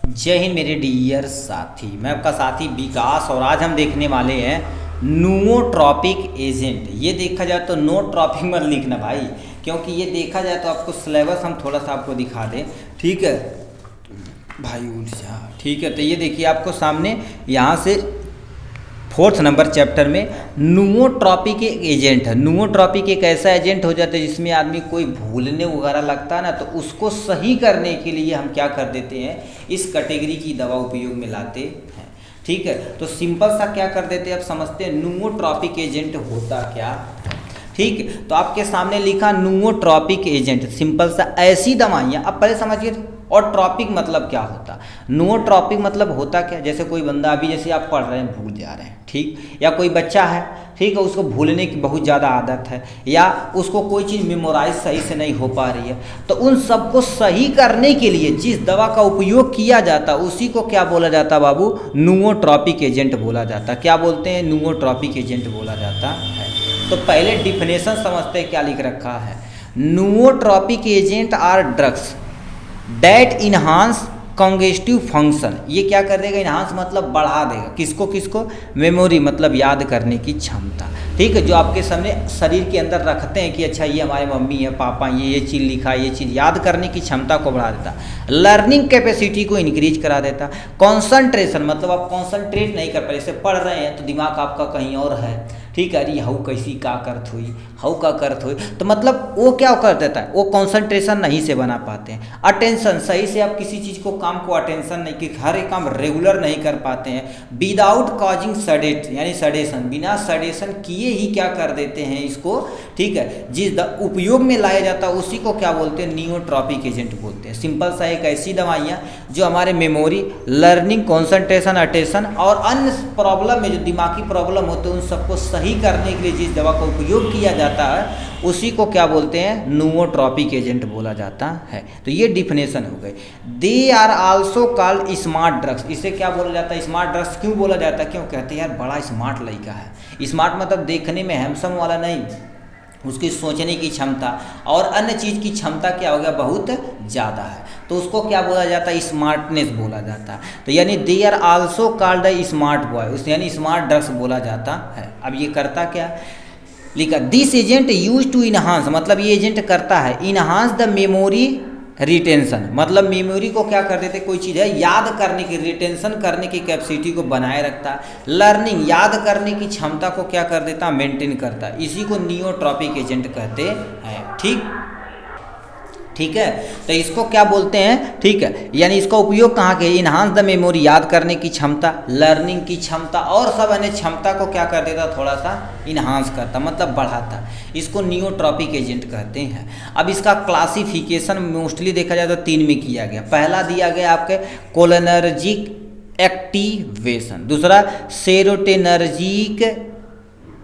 जय हिंद मेरे डियर साथी, मैं आपका साथी विकास और आज हम देखने वाले हैं नूओट्रॉपिक एजेंट। ये देखा जाए तो नोट्रॉपिक मत लिखना भाई, क्योंकि ये देखा जाए तो आपको सिलेबस हम थोड़ा सा आपको दिखा दें। ठीक है भाई, उठ जा। ठीक है, तो ये देखिए आपको सामने यहाँ से 4th नंबर चैप्टर में नूओट्रॉपिक एक एजेंट है। नूओट्रॉपिक एक ऐसा एजेंट हो जाता है जिसमें आदमी कोई भूलने वगैरह लगता है ना, तो उसको सही करने के लिए हम क्या कर देते हैं, इस कैटेगरी की दवा उपयोग में लाते हैं। ठीक है, तो सिंपल सा क्या कर देते हैं, आप समझते हैं नूओट्रॉपिक एजेंट होता क्या। ठीक, तो आपके सामने लिखा नूओट्रॉपिक एजेंट, सिंपल सा ऐसी दवाइयाँ। अब पहले समझिए और ट्रॉपिक मतलब क्या होता। नूओट्रॉपिक मतलब होता क्या, जैसे कोई बंदा अभी जैसे आप पढ़ रहे हैं भूल जा रहे हैं, ठीक, या कोई बच्चा है, ठीक है, उसको भूलने की बहुत ज़्यादा आदत है, या उसको कोई चीज़ मेमोराइज सही से नहीं हो पा रही है, तो उन सबको सही करने के लिए जिस दवा का उपयोग किया जाता उसी को क्या बोला जाता बाबू, नूओट्रॉपिक एजेंट बोला जाता। क्या बोलते हैं, नूओट्रॉपिक एजेंट बोला जाता है। तो पहले डिफिनेशन समझते हैं क्या लिख रखा है। Nootropic agent are drugs that enhance congestive function. ये क्या कर देगा, इन्हांस मतलब बढ़ा देगा, किसको किसको, मेमोरी मतलब याद करने की क्षमता। ठीक है, जो आपके सामने शरीर के अंदर रखते हैं कि अच्छा ये हमारे मम्मी है पापा, ये चीज़ लिखा, ये चीज़ याद करने की क्षमता को बढ़ा देता। लर्निंग कैपेसिटी को इंक्रीज करा देता। कॉन्सनट्रेशन मतलब आप कॉन्सनट्रेट नहीं कर पा रहे, जैसे पढ़ रहे हैं तो दिमाग आपका कहीं और है। ठीक है, अरे हऊ कैसी का करत हुई, हऊ का करत हुई, तो मतलब वो क्या कर देता है, वो कंसंट्रेशन नहीं से बना पाते हैं। अटेंशन, सही से आप किसी चीज़ को काम को अटेंशन नहीं, कि हर एक काम रेगुलर नहीं कर पाते हैं। विदाउट कॉजिंग सडेट यानी सडेशन, बिना सडेशन किए ही क्या कर देते हैं इसको। ठीक है, जिस उपयोग में लाया जाता है उसी को क्या बोलते हैं, नियोट्रॉपिक एजेंट बोलते हैं। सिंपल सा एक ऐसी दवाइयाँ जो हमारे मेमोरी, लर्निंग, कॉन्संट्रेशन, अटेंशन और अन्य प्रॉब्लम में जो दिमागी प्रॉब्लम होते हैं उन सबको सही करने के लिए जिस दवा का उपयोग किया जाता है उसी को क्या बोलते हैं, नूओट्रॉपिक एजेंट बोला जाता है। तो ये डिफिनेशन हो गई। They are also called smart drugs. इसे क्या बोला जाता है, स्मार्ट ड्रग्स क्यों बोला जाता है, क्यों कहते हैं यार बड़ा स्मार्ट लड़का है। स्मार्ट मतलब देखने में हैंडसम वाला नहीं, उसकी सोचने की क्षमता और अन्य चीज़ की क्षमता क्या हो गया, बहुत ज़्यादा है, तो उसको क्या बोला जाता है, स्मार्टनेस बोला जाता है। तो यानी they are also called a smart boy, उस यानी स्मार्ट ड्रग्स बोला जाता है। अब ये करता क्या, लिखा this agent use to enhance, मतलब ये एजेंट करता है इनहांस द मेमोरी रिटेंशन, मतलब मेमोरी को क्या कर देते, कोई चीज़ है याद करने की, रिटेंशन करने की कैपेसिटी को बनाए रखता है। लर्निंग, याद करने की क्षमता को क्या कर देता, मेंटेन करता है। इसी को नियोट्रॉपिक एजेंट कहते हैं। ठीक है, तो इसको क्या बोलते हैं। ठीक है, यानी इसका उपयोग कहाँ के, इन्हांस द मेमोरी, याद करने की क्षमता, लर्निंग की क्षमता और सब अन्य क्षमता को क्या कर देता, थोड़ा सा इन्हांस करता, मतलब बढ़ाता। इसको नियोट्रॉपिक एजेंट कहते हैं। अब इसका क्लासिफिकेशन मोस्टली देखा जाए तो 3 में किया गया। पहला दिया गया आपके कोलिनर्जिक एक्टिवेशन, दूसरा सेरोटोनर्जिक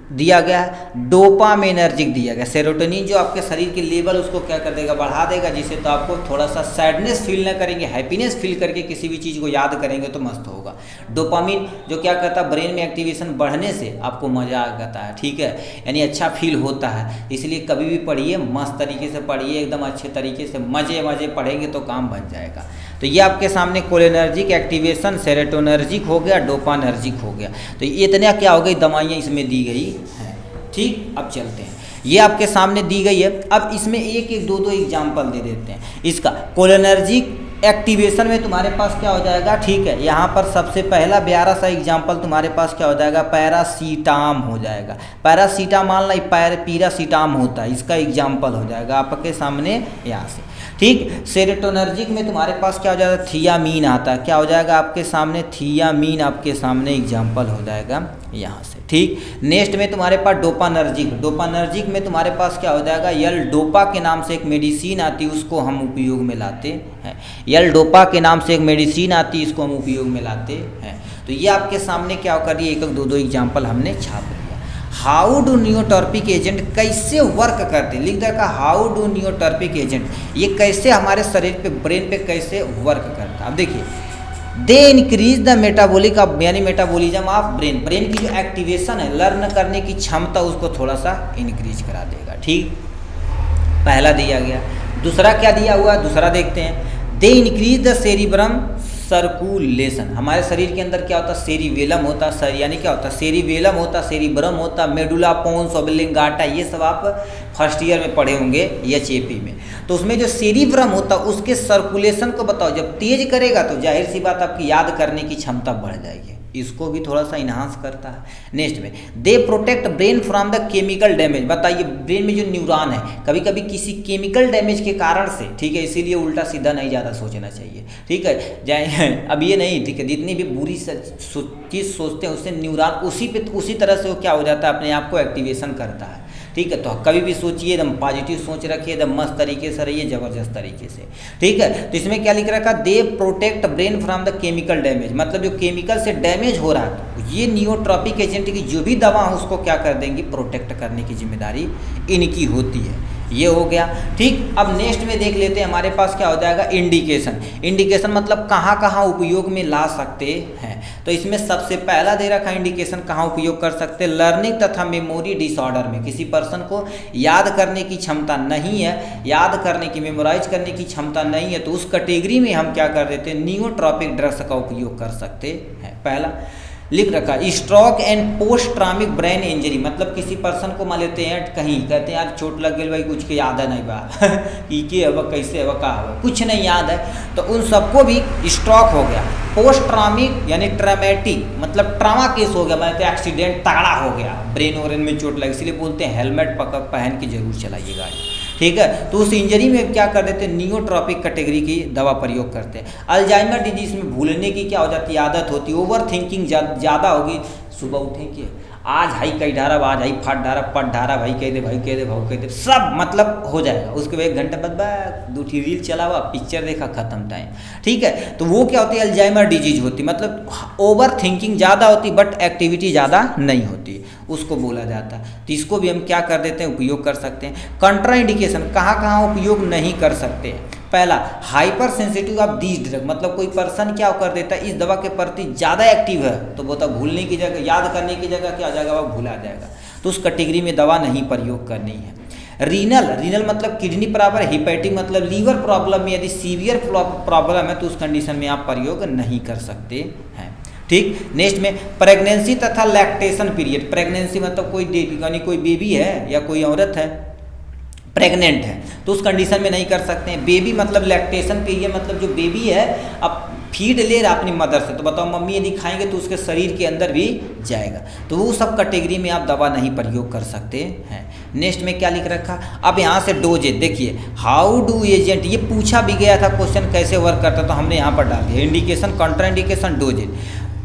दिया गया, डोपामिनर्जिक दिया गया। सेरोटोनिन जो आपके शरीर के लेवल उसको क्या कर देगा, बढ़ा देगा, जिससे तो आपको थोड़ा सा सैडनेस फील ना करेंगे, हैप्पीनेस फील करके किसी भी चीज़ को याद करेंगे तो मस्त होगा। डोपामिन जो क्या करता है, ब्रेन में एक्टिवेशन बढ़ने से आपको मज़ा आता है। ठीक है, यानी अच्छा फील होता है, इसलिए कभी भी पढ़िए मस्त तरीके से पढ़िए, एकदम अच्छे तरीके से मज़े पढ़ेंगे तो काम बन जाएगा। तो ये आपके सामने कोलिनर्जिक एक्टिवेशन, सेरोटोनर्जिक हो गया, डोपानर्जिक हो गया। तो इतना क्या हो गई, दवाइयाँ इसमें दी गई हैं। ठीक, अब चलते हैं, ये आपके सामने दी गई है। अब इसमें एक एक दो एग्जाम्पल दे देते हैं। इसका कोलिनर्जिक एक्टिवेशन में तुम्हारे पास क्या हो जाएगा, ठीक है, यहाँ पर सबसे पहला 11 सा एग्जाम्पल तुम्हारे पास क्या हो जाएगा, पैरासीटाम हो जाएगा। पैरासीटामॉल नहीं, पैरासीटाम होता है, इसका एग्जाम्पल हो जाएगा आपके सामने यहाँ से। ठीक, सेरोटोनर्जिक में तुम्हारे पास क्या हो जाएगा, थियामीन आता है, क्या हो जाएगा आपके सामने, थियामीन आपके सामने एग्जाम्पल हो जाएगा यहाँ से। ठीक, नेक्स्ट में तुम्हारे पास डोपानर्जिक में तुम्हारे पास क्या हो जाएगा, यल डोपा के नाम से एक मेडिसिन आती है, उसको हम उपयोग में लाते हैं। यल डोपा के नाम से एक मेडिसिन आती है, इसको हम उपयोग में लाते हैं। तो ये आपके सामने क्या कर रही है, एक दो एग्जाम्पल हमने छाप दिया। हाउ डू नियोट्रॉपिक एजेंट कैसे वर्क करते, लिख देखा, हाउ डू नियोट्रॉपिक एजेंट, ये कैसे हमारे शरीर पे, ब्रेन पे कैसे वर्क करता है। अब देखिए, दे इंक्रीज द मेटाबॉलिक यानी मेटाबॉलिज्म ऑफ ब्रेन की जो एक्टिवेशन है, लर्न करने की क्षमता, उसको थोड़ा सा इंक्रीज करा देगा। ठीक, पहला दिया गया। दूसरा क्या दिया हुआ, दूसरा देखते हैं, they increase the cerebrum circulation. हमारे शरीर के अंदर क्या होता है, सेरिबेलम होता है, यानी क्या होता है, सेरिबेलम होता है, सेरिब्रम होता है, मेडुला पोन्स ओब्लिंगाटा, ये सब आप फर्स्ट ईयर में पढ़े होंगे एचएपी में। तो उसमें जो सेरिब्रम होता है उसके सर्कुलेशन को बताओ, जब तेज करेगा तो जाहिर सी बात आपकी याद करने की क्षमता बढ़ जाएगी, इसको भी थोड़ा सा इन्हांस करता है। नेक्स्ट में they protect brain from the chemical damage. बताइए ब्रेन में जो न्यूरॉन है कभी कभी किसी केमिकल डैमेज के कारण से, ठीक है, इसीलिए उल्टा सीधा नहीं ज़्यादा सोचना चाहिए, ठीक है, जाए अब ये नहीं, ठीक है, जितनी भी बुरी चीज़ सोचते हैं उससे न्यूरॉन उसी तरह से वो क्या हो जाता है, अपने आप को एक्टिवेशन करता है, ठीक है। तो कभी भी सोचिए एकदम पॉजिटिव सोच रखिए, एकदम मस्त तरीके से रहिए, जबरदस्त तरीके से, ठीक है। तो इसमें क्या लिख रखा, they protect brain from the chemical damage, मतलब जो केमिकल से डैमेज हो रहा है तो ये नियोट्रॉपिक एजेंट की जो भी दवा है उसको क्या कर देंगी, प्रोटेक्ट करने की जिम्मेदारी इनकी होती है। ये हो गया, ठीक। अब नेक्स्ट में देख लेते हैं, हमारे पास क्या हो जाएगा, इंडिकेशन। इंडिकेशन मतलब कहाँ कहाँ उपयोग में ला सकते हैं। तो इसमें सबसे पहला दे रखा इंडिकेशन कहाँ उपयोग कर सकते हैं, लर्निंग तथा मेमोरी डिसऑर्डर में। किसी पर्सन को याद करने की क्षमता नहीं है, याद करने की, मेमोराइज करने की क्षमता नहीं है, तो उस कैटेगरी में हम क्या कर देते हैं, नियोट्रॉपिक ड्रग्स का उपयोग कर सकते हैं। पहला लिख रखा stroke and post traumatic brain injury, मतलब किसी पर्सन को मान लेते हैं कहीं, कहते हैं यार चोट लग गई भाई, कुछ के याद है नहीं बा कि के अब कैसे अब का अब कुछ नहीं याद है, तो उन सबको भी स्ट्रोक हो गया। पोस्ट ट्रॉमिक यानी ट्रामेटिक, मतलब ट्रामा केस हो गया, मतलब एक्सीडेंट तगड़ा हो गया, ब्रेन वरेन में चोट लगी, इसलिए बोलते हैं हेलमेट पहन के जरूर चलाइए गाड़ी, ठीक है। तो उस इंजरी में क्या कर देते हैं, नियोट्रॉपिक कैटेगरी की दवा प्रयोग करते हैं। अल्जाइमर डिजीज में भूलने की क्या हो जाती है, आदत होती है, ओवर थिंकिंग ज़्यादा होगी, सुबह उठेंगे आज हाई कई ढारा, आज हाई फट ढारा, पट ढारा, भाई कह दे, भाई कह दे, भाव कह दे, सब मतलब हो जाएगा। उसके बाद 1 घंटे बाद दूठी रील चला हुआ, पिक्चर देखा, खत्म टाइम, ठीक है। तो वो क्या होती है, अल्जाइमर डिजीज होती है, मतलब ओवर थिंकिंग ज़्यादा होती बट एक्टिविटी ज़्यादा नहीं होती, उसको बोला जाता है। तो इसको भी हम क्या कर देते हैं, उपयोग कर सकते हैं। कंट्रा इंडिकेशन कहाँ कहाँ उपयोग नहीं कर सकते हैं। पहला hyper sensitive of these drug, मतलब कोई पर्सन क्या कर देता है, इस दवा के प्रति ज़्यादा एक्टिव है तो वो तो भूलने की जगह, याद करने की जगह क्या हो जाएगा, वो भूला जाएगा, तो उस कैटेगरी में दवा नहीं प्रयोग करनी है। रीनल मतलब किडनी प्रॉब्लम, हिपैटिक मतलब लीवर प्रॉब्लम में यदि सीवियर प्रॉब्लम है तो उस कंडीशन में आप प्रयोग नहीं कर सकते हैं, ठीक। नेक्स्ट में प्रेगनेंसी तथा लैक्टेशन पीरियड। प्रेगनेंसी मतलब कोई बेबी है या कोई औरत है प्रेग्नेंट है तो उस कंडीशन में नहीं कर सकते हैं। बेबी मतलब लैक्टेशन पीरियड, मतलब जो बेबी है अब फीड ले रहा अपनी मदर से, तो बताओ मम्मी यदि खाएंगे तो उसके शरीर के अंदर भी जाएगा, तो वो सब कैटेगरी में आप दवा नहीं प्रयोग कर सकते हैं। नेक्स्ट में क्या लिख रखा, अब यहाँ से डोजेज देखिए, हाउ डू एजेंट, ये पूछा भी गया था क्वेश्चन कैसे वर्क करता, तो हमने यहाँ पर डाल दिया इंडिकेशन, कंट्रा इंडिकेशन, डोजेज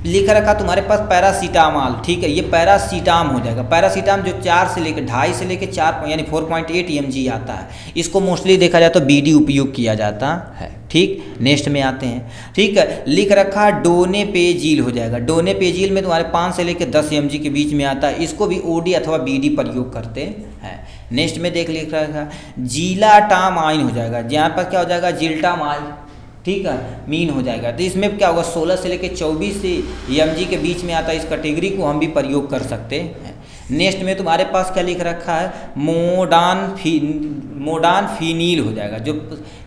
लिख रखा तुम्हारे पास पैरासीटामॉल, ठीक है, ये पैरासीटाम हो जाएगा। पैरासीटाम जो 4 से लेकर 2.5 से लेकर 4 यानी 4.8 mg आता है, इसको मोस्टली देखा जाए तो बीडी उपयोग किया जाता है, ठीक। नेक्स्ट में आते हैं, ठीक है, लिख रखा डोनेपेजिल हो जाएगा। डोनेपेजिल में तुम्हारे 5 से लेकर 10 mg के बीच में आता है, इसको भी ओडी अथवा बीडी प्रयोग करते हैं। नेक्स्ट में लिख रखा जीलाटामाइन हो जाएगा, यहाँ पर क्या हो जाएगा, जिल्टामाइन, ठीक है, मीन हो जाएगा। तो इसमें क्या होगा, 16 से लेकर 24 mg के बीच में आता है, इस कैटेगरी को हम भी प्रयोग कर सकते हैं। नेक्स्ट में तुम्हारे पास क्या लिख रखा है, मोडानफिनील हो जाएगा, जो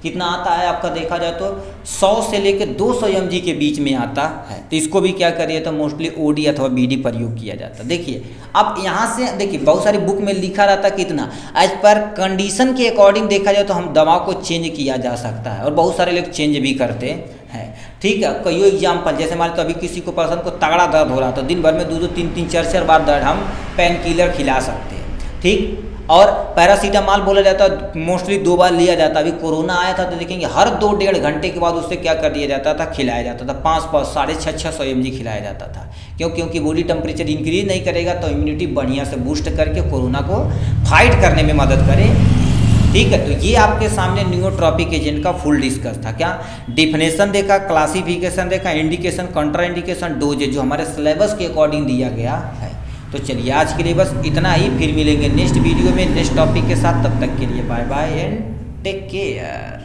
कितना आता है आपका देखा जाए तो 100 से लेकर 200 mg के बीच में आता है, तो इसको भी क्या करिए तो मोस्टली ओडी अथवा बीडी प्रयोग किया जाता है। देखिए अब यहाँ से देखिए बहुत सारी बुक में लिखा रहता कितना, एज पर कंडीशन के अकॉर्डिंग देखा जाए तो हम दवा को चेंज किया जा सकता है, और बहुत सारे लोग चेंज भी करते हैं, ठीक है। कई एग्जाम्पल जैसे मान लो अभी किसी को पर्सन को तगड़ा दर्द हो रहा है तो दिन भर में 2-2, 3-3, 4-4 बार दर्द हम पेन किलर खिला सकते हैं, ठीक। और पैरासीटामॉल बोला जाता है मोस्टली 2 बार लिया जाता है। अभी कोरोना आया था तो देखेंगे हर 2-1.5 घंटे के बाद उससे क्या कर दिया जाता था, खिलाया जाता था, 5-5, 650 mg खिलाया जाता था। क्योंकि बॉडी टेम्परेचर इंक्रीज नहीं करेगा तो इम्यूनिटी बढ़िया से बूस्ट करके कोरोना को फाइट करने में मदद करे, ठीक है। तो ये आपके सामने नियोट्रॉपिक एजेंट का फुल डिस्कस था। क्या डिफिनेशन देखा, क्लासिफिकेशन देखा, इंडिकेशन, कंट्रा इंडिकेशन, डोजेज जो हमारे सिलेबस के अकॉर्डिंग दिया गया है। तो चलिए आज के लिए बस इतना ही, फिर मिलेंगे नेक्स्ट वीडियो में नेक्स्ट टॉपिक के साथ, तब तक के लिए bye bye and take care.